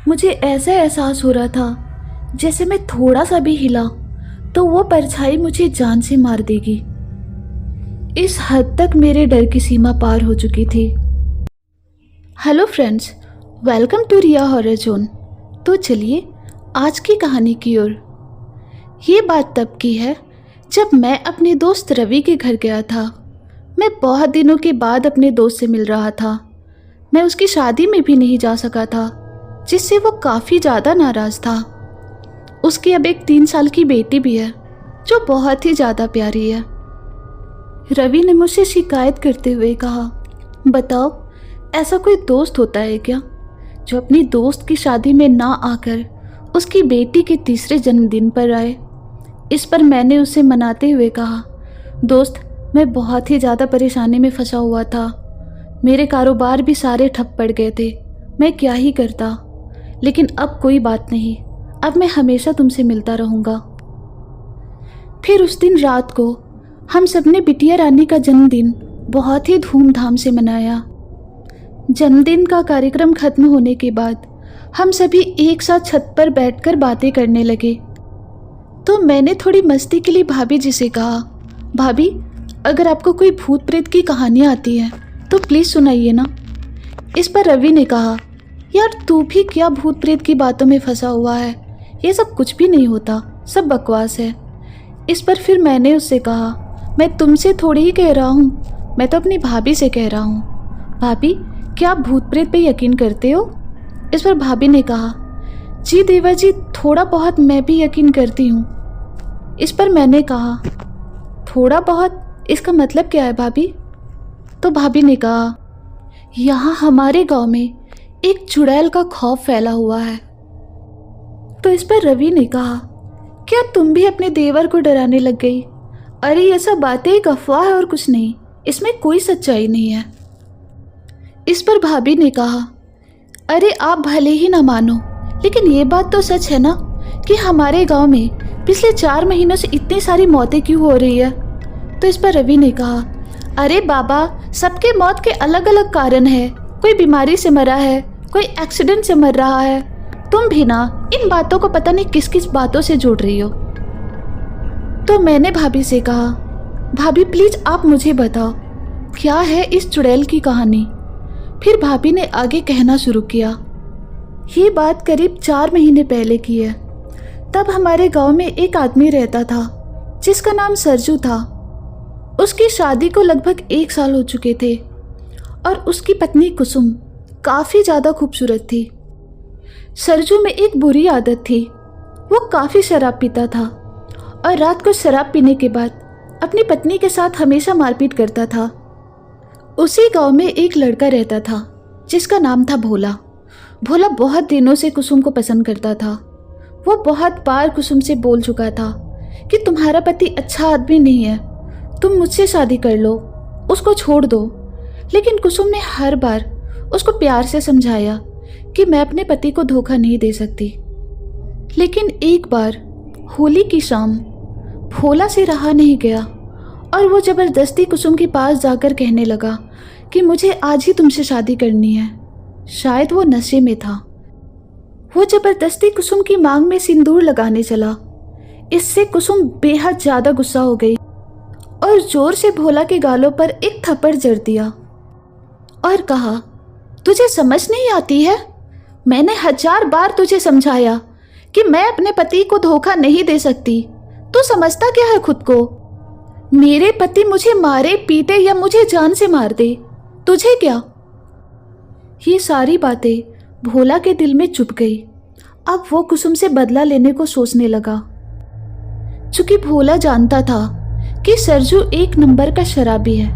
मुझे ऐसा एहसास हो रहा था जैसे मैं थोड़ा सा भी हिला तो वो परछाई मुझे जान से मार देगी। इस हद तक मेरे डर की सीमा पार हो चुकी थी। Hello friends, welcome to Riya horror zone. तो चलिए आज की कहानी की ओर। ये बात तब की है जब मैं अपने दोस्त रवि के घर गया था। मैं बहुत दिनों के बाद अपने दोस्त से मिल रहा था। मैं उसकी शादी में भी नहीं जा सका था, जिससे वो काफ़ी ज़्यादा नाराज़ था। उसकी अब एक 3 साल की बेटी भी है जो बहुत ही ज़्यादा प्यारी है। रवि ने मुझसे शिकायत करते हुए कहा, बताओ ऐसा कोई दोस्त होता है क्या जो अपनी दोस्त की शादी में ना आकर उसकी बेटी के तीसरे जन्मदिन पर आए। इस पर मैंने उसे मनाते हुए कहा, दोस्त मैं बहुत ही ज़्यादा परेशानी में फंसा हुआ था। मेरे कारोबार भी सारे ठप पड़ गए थे। मैं क्या ही करता। लेकिन अब कोई बात नहीं, अब मैं हमेशा तुमसे मिलता रहूँगा। फिर उस दिन रात को हम सबने बिटिया रानी का जन्मदिन बहुत ही धूमधाम से मनाया। जन्मदिन का कार्यक्रम खत्म होने के बाद हम सभी एक साथ छत पर बैठकर बातें करने लगे। तो मैंने थोड़ी मस्ती के लिए भाभी जी से कहा, भाभी अगर आपको कोई भूत प्रेत की कहानियाँ आती हैं तो प्लीज़ सुनाइए ना। इस पर रवि ने कहा, यार तू भी क्या भूत प्रेत की बातों में फंसा हुआ है, ये सब कुछ भी नहीं होता, सब बकवास है। इस पर फिर मैंने उससे कहा, मैं तुमसे थोड़ी ही कह रहा हूँ, मैं तो अपनी भाभी से कह रहा हूँ। भाभी क्या आप भूत प्रेत पे यकीन करते हो? इस पर भाभी ने कहा, जी देवा जी थोड़ा बहुत मैं भी यकीन करती हूँ। इस पर मैंने कहा, थोड़ा बहुत इसका मतलब क्या है भाभी? तो भाभी ने कहा, यहाँ हमारे गांव में एक चुड़ैल का खौफ फैला हुआ है। तो इस पर रवि ने कहा, क्या तुम भी अपने देवर को डराने लग गई? अरे ये सब बातें एक अफवाह है और कुछ नहीं, इसमें कोई सच्चाई नहीं है। इस पर भाभी ने कहा, अरे आप भले ही ना मानो, लेकिन ये बात तो सच है ना कि हमारे गांव में पिछले 4 महीनों से इतनी सारी मौतें क्यों हो रही है? तो इस पर रवि ने कहा, अरे बाबा सबके मौत के अलग अलग कारण है। कोई बीमारी से मरा है, कोई एक्सीडेंट से मर रहा है। तुम भी ना इन बातों को पता नहीं किस किस बातों से जोड़ रही हो। तो मैंने भाभी से कहा, भाभी प्लीज आप मुझे बताओ क्या है इस चुड़ैल की कहानी। फिर भाभी ने आगे कहना शुरू किया, ये बात करीब 4 महीने पहले की है। तब हमारे गांव में एक आदमी रहता था जिसका नाम सरजू था। उसकी शादी को लगभग 1 साल हो चुके थे और उसकी पत्नी कुसुम काफ़ी ज़्यादा खूबसूरत थी। सरजू में एक बुरी आदत थी, वो काफ़ी शराब पीता था और रात को शराब पीने के बाद अपनी पत्नी के साथ हमेशा मारपीट करता था। उसी गांव में एक लड़का रहता था जिसका नाम था भोला। भोला बहुत दिनों से कुसुम को पसंद करता था। वो बहुत बार कुसुम से बोल चुका था कि तुम्हारा पति अच्छा आदमी नहीं है, तुम मुझसे शादी कर लो, उसको छोड़ दो। लेकिन कुसुम ने हर बार उसको प्यार से समझाया कि मैं अपने पति को धोखा नहीं दे सकती। लेकिन एक बार होली की शाम भोला से रहा नहीं गया और वो ज़बरदस्ती कुसुम के पास जाकर कहने लगा कि मुझे आज ही तुमसे शादी करनी है। शायद वो नशे में था। वो ज़बरदस्ती कुसुम की मांग में सिंदूर लगाने चला। इससे कुसुम बेहद ज़्यादा गुस्सा हो गई और जोर से भोला के गालों पर एक थप्पड़ जड़ दिया और कहा, तुझे समझ नहीं आती है? मैंने 1000 बार तुझे समझाया कि मैं अपने पति को धोखा नहीं दे सकती। तू समझता क्या है खुद को? मेरे पति मुझे मारे पीटे या मुझे जान से मार दे, तुझे क्या? ये सारी बातें भोला के दिल में चुभ गई। अब वो कुसुम से बदला लेने को सोचने लगा। चूंकि भोला जानता था कि सरजू 1 नंबर का शराबी है,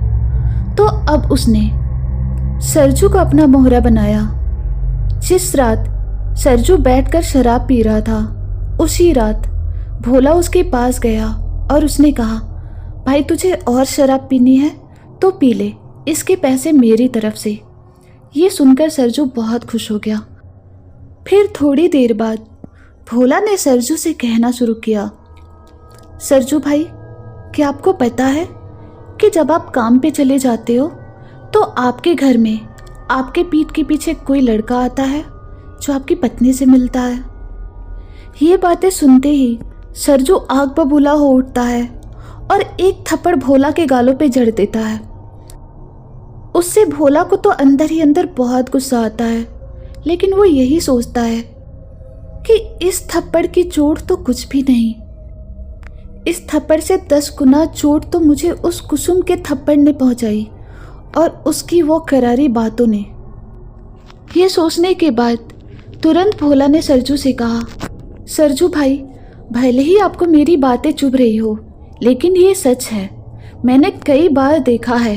तो अब उसने सरजू को अपना मोहरा बनाया। जिस रात सरजू बैठकर शराब पी रहा था, उसी रात भोला उसके पास गया और उसने कहा, भाई तुझे और शराब पीनी है तो पी ले, इसके पैसे मेरी तरफ से। ये सुनकर सरजू बहुत खुश हो गया। फिर थोड़ी देर बाद भोला ने सरजू से कहना शुरू किया, सरजू भाई क्या आपको पता है कि जब आप काम पे चले जाते हो तो आपके घर में आपके पीठ के पीछे कोई लड़का आता है जो आपकी पत्नी से मिलता है। ये बातें सुनते ही सरजू आग बबूला हो उठता है और एक थप्पड़ भोला के गालों पे जड़ देता है। उससे भोला को तो अंदर ही अंदर बहुत गुस्सा आता है, लेकिन वो यही सोचता है कि इस थप्पड़ की चोट तो कुछ भी नहीं, इस थप्पड़ से 10 गुना चोट तो मुझे उस कुसुम के थप्पड़ ने पहुंचाई और उसकी वो करारी बातों ने। ये सोचने के बाद तुरंत भोला ने सरजू से कहा, सरजू भाई, भले ही आपको मेरी बातें चुभ रही हो, लेकिन ये सच है। मैंने कई बार देखा है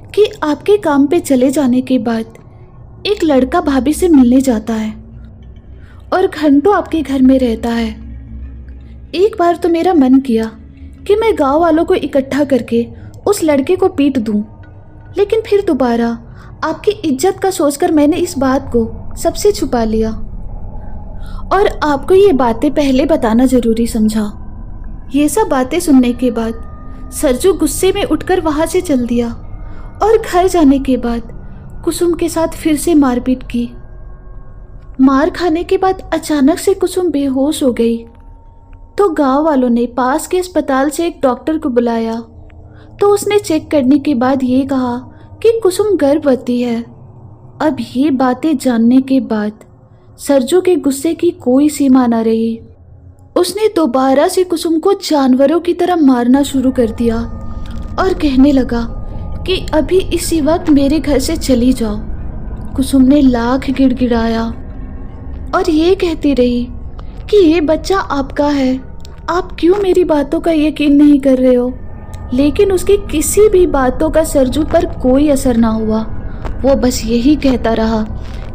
कि आपके काम पे चले जाने के बाद एक लड़का भाभी से मिलने जाता है और घंटों आपके घर में रहता है। एक बार तो मेरा मन किया कि मैं गांव वालों को इकट्ठा करके उस लड़के को पीट दूं, लेकिन फिर दोबारा आपकी इज्जत का सोचकर मैंने इस बात को सबसे छुपा लिया और आपको ये बातें पहले बताना जरूरी समझा। ये सब बातें सुनने के बाद सरजू गुस्से में उठकर वहां से चल दिया और घर जाने के बाद कुसुम के साथ फिर से मारपीट की। मार खाने के बाद अचानक से कुसुम बेहोश हो गई, तो गांव वालों ने पास के अस्पताल से एक डॉक्टर को बुलाया, तो उसने चेक करने के बाद ये कहा कि कुसुम गर्भवती है। अब ये बातें जानने के बाद सरजू के गुस्से की कोई सीमा न रही। उसने दोबारा से कुसुम को जानवरों की तरह मारना शुरू कर दिया और कहने लगा कि अभी इसी वक्त मेरे घर से चली जाओ। कुसुम ने लाख गिड़गिड़ाया और ये कहती रही कि ये बच्चा आपका है, आप क्यों मेरी बातों का यकीन नहीं कर रहे हो। लेकिन उसकी किसी भी बातों का सरजू पर कोई असर ना हुआ। वो बस यही कहता रहा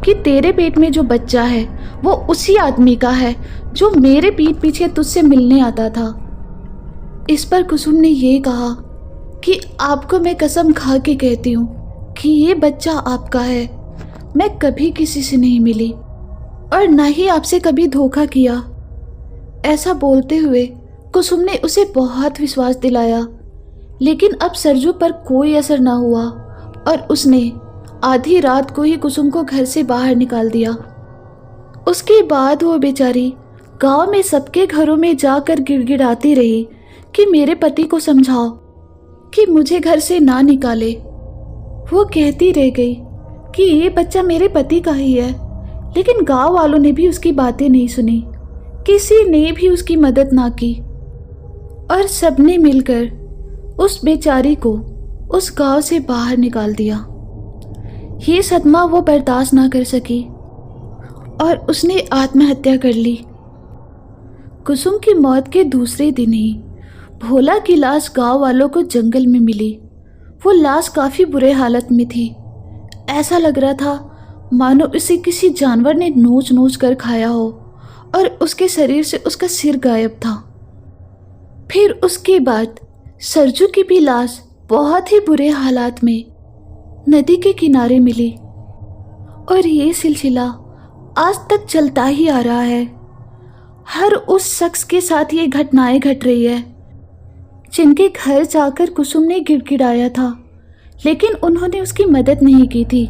कि तेरे पेट में जो बच्चा है वो उसी आदमी का है जो मेरे पीठ पीछे तुझसे मिलने आता था। इस पर कुसुम ने ये कहा कि आपको मैं कसम खा के कहती हूँ कि ये बच्चा आपका है। मैं कभी किसी से नहीं मिली और ना ही आपसे कभी धोखा किया। ऐसा बोलते हुए कुसुम ने उसे बहुत विश्वास दिलाया, लेकिन अब सरजू पर कोई असर ना हुआ और उसने आधी रात को ही कुसुम को घर से बाहर निकाल दिया। उसके बाद वो बेचारी गांव में सबके घरों में जाकर गिड़गिड़ाती रही कि मेरे पति को समझाओ कि मुझे घर से ना निकाले। वो कहती रह गई कि ये बच्चा मेरे पति का ही है, लेकिन गांव वालों ने भी उसकी बातें नहीं सुनी, किसी ने भी उसकी मदद ना की और सबने मिलकर उस बेचारी को उस गांव से बाहर निकाल दिया। ये सदमा वो बर्दाश्त ना कर सकी और उसने आत्महत्या कर ली। कुसुम की मौत के दूसरे दिन ही भोला की लाश गांव वालों को जंगल में मिली। वो लाश काफी बुरे हालत में थी। ऐसा लग रहा था मानो उसे किसी जानवर ने नोच नोच कर खाया हो और उसके शरीर से उसका सिर गायब था। फिर उसके बाद सरजू की भी लाश बहुत ही बुरे हालात में नदी के किनारे मिली और ये सिलसिला आज तक चलता ही आ रहा है। हर उस शख्स के साथ ये घटनाएं घट रही है जिनके घर जाकर कुसुम ने गिड़गिड़ाया था, लेकिन उन्होंने उसकी मदद नहीं की थी।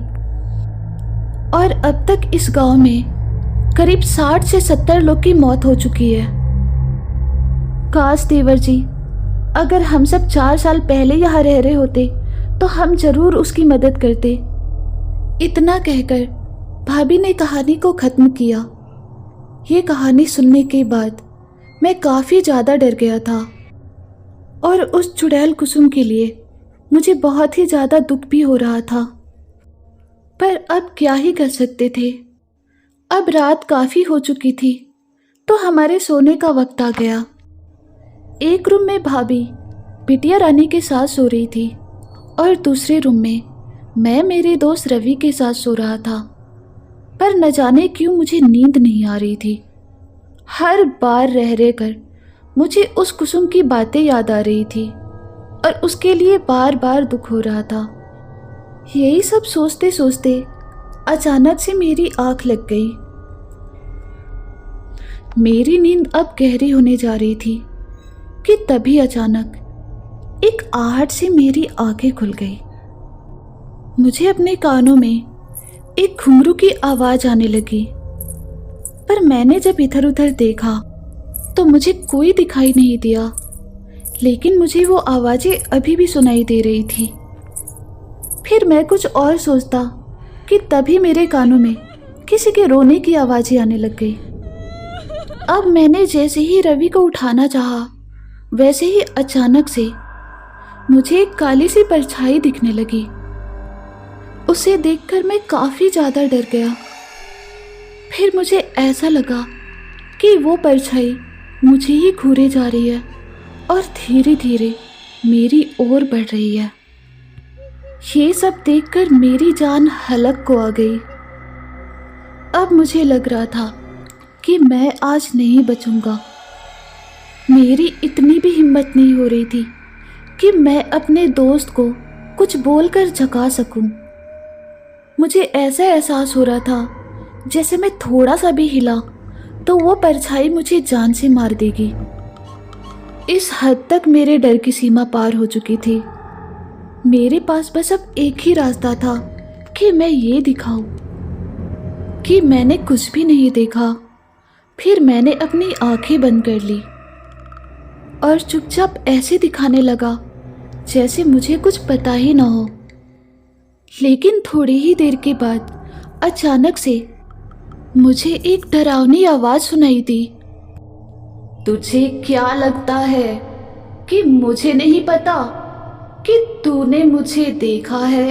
और अब तक इस गांव में करीब 60 से 70 लोग की मौत हो चुकी है। काश देवर जी, अगर हम सब 4 साल पहले यहाँ रह रहे होते तो हम जरूर उसकी मदद करते। इतना कहकर भाभी ने कहानी को खत्म किया। ये कहानी सुनने के बाद मैं काफी ज्यादा डर गया था और उस चुड़ैल कुसुम के लिए मुझे बहुत ही ज्यादा दुख भी हो रहा था, पर अब क्या ही कर सकते थे। अब रात काफी हो चुकी थी तो हमारे सोने का वक्त आ गया। एक रूम में भाभी बिटिया रानी के साथ सो रही थी और दूसरे रूम में मैं मेरे दोस्त रवि के साथ सो रहा था, पर न जाने क्यों मुझे नींद नहीं आ रही थी। हर बार रह रह कर मुझे उस कुसुम की बातें याद आ रही थी और उसके लिए बार बार दुख हो रहा था। यही सब सोचते सोचते अचानक से मेरी आंख लग गई। मेरी नींद अब गहरी होने जा रही थी कि तभी अचानक एक आहट से मेरी आंखें खुल गई। मुझे अपने कानों में एक घुंघरू की आवाज आने लगी पर मैंने जब इधर उधर देखा तो मुझे कोई दिखाई नहीं दिया, लेकिन मुझे वो आवाज़ें अभी भी सुनाई दे रही थी। फिर मैं कुछ और सोचता कि तभी मेरे कानों में किसी के रोने की आवाज़ें आने लग गई। अब मैंने जैसे ही रवि को उठाना चाहा, वैसे ही अचानक से मुझे एक काली सी परछाई दिखने लगी। उसे देखकर मैं काफ़ी ज़्यादा डर गया। फिर मुझे ऐसा लगा कि वो परछाई मुझे ही घूरे जा रही है और धीरे धीरे मेरी ओर बढ़ रही है। ये सब देखकर मेरी जान हलक को आ गई। अब मुझे लग रहा था कि मैं आज नहीं बचूंगा। मेरी इतनी भी हिम्मत नहीं हो रही थी कि मैं अपने दोस्त को कुछ बोलकर जगा सकूं। मुझे ऐसा एहसास हो रहा था जैसे मैं थोड़ा सा भी हिला तो वो परछाई मुझे जान से मार देगी। इस हद तक मेरे डर की सीमा पार हो चुकी थी। मेरे पास बस अब एक ही रास्ता था कि मैं ये दिखाऊं कि मैंने कुछ भी नहीं देखा। फिर मैंने अपनी आंखें बंद कर ली और चुपचाप ऐसे दिखाने लगा जैसे मुझे कुछ पता ही ना हो। लेकिन थोड़ी ही देर के बाद अचानक से मुझे एक डरावनी आवाज सुनाई दी। तुझे क्या लगता है कि मुझे नहीं पता कि तूने मुझे देखा है?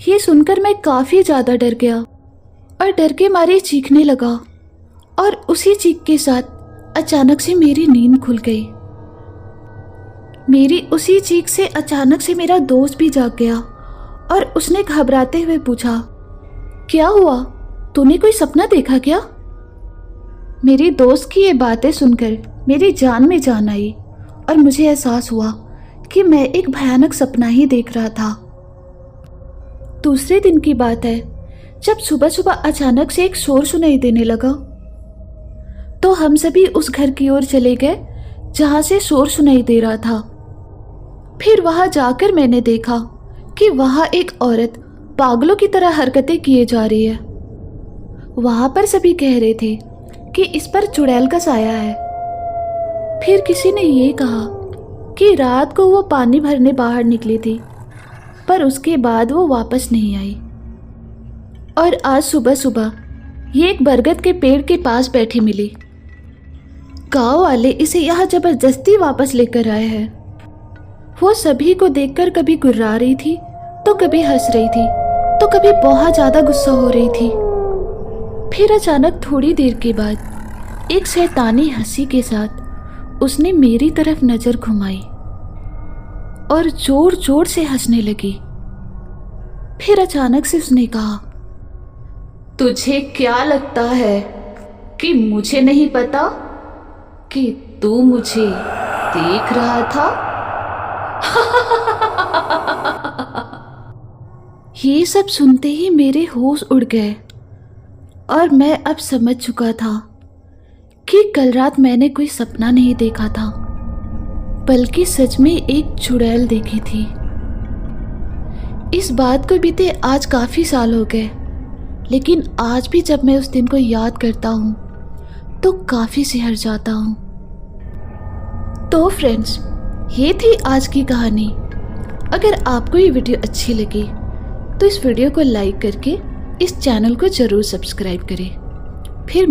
ये सुनकर मैं काफी ज्यादा डर गया और डर के मारे चीखने लगा, और उसी चीख के साथ अचानक से मेरी नींद खुल गई। मेरी उसी चीख से अचानक से मेरा दोस्त भी जाग गया और उसने घबराते हुए पूछा, क्या हुआ? तूने कोई सपना देखा क्या? मेरी दोस्त की ये बातें सुनकर मेरी जान में जान आई और मुझे एहसास हुआ कि मैं एक भयानक सपना ही देख रहा था। दूसरे दिन की बात है, जब सुबह सुबह अचानक से एक शोर सुनाई देने लगा तो हम सभी उस घर की ओर चले गए जहां से शोर सुनाई दे रहा था। फिर वहां जाकर मैंने देखा कि वहां एक औरत पागलों की तरह हरकतें किए जा रही है। वहां पर सभी कह रहे थे कि इस पर चुड़ैल का साया है। फिर किसी ने ये कहा कि रात को वो पानी भरने बाहर निकली थी, पर उसके बाद वो वापस नहीं आई। और आज सुबह सुबह ये एक बरगद के पेड़ के पास बैठी मिली। गांव वाले इसे यहाँ जबरदस्ती वापस लेकर आए हैं। वो सभी को देखकर कभी गुर्रा रही थी तो कभी हंस रही थी तो कभी बहुत ज्यादा गुस्सा हो रही थी। फिर अचानक थोड़ी देर के बाद एक शैतानी हंसी के साथ उसने मेरी तरफ नजर घुमाई और जोर जोर से हंसने लगी। फिर अचानक से उसने कहा, तुझे क्या लगता है कि मुझे नहीं पता कि तू मुझे देख रहा था? ये सब सुनते ही मेरे होश उड़ गए और मैं अब समझ चुका था कि कल रात मैंने कोई सपना नहीं देखा था, बल्कि सच में एक चुड़ैल देखी थी। इस बात को बीते आज काफी साल हो गए, लेकिन आज भी जब मैं उस दिन को याद करता हूँ तो काफी सिहर जाता हूँ। तो फ्रेंड्स, ये थी आज की कहानी। अगर आपको ये वीडियो अच्छी लगी तो इस वीडियो को लाइक करके इस चैनल को जरूर सब्सक्राइब करें। फिर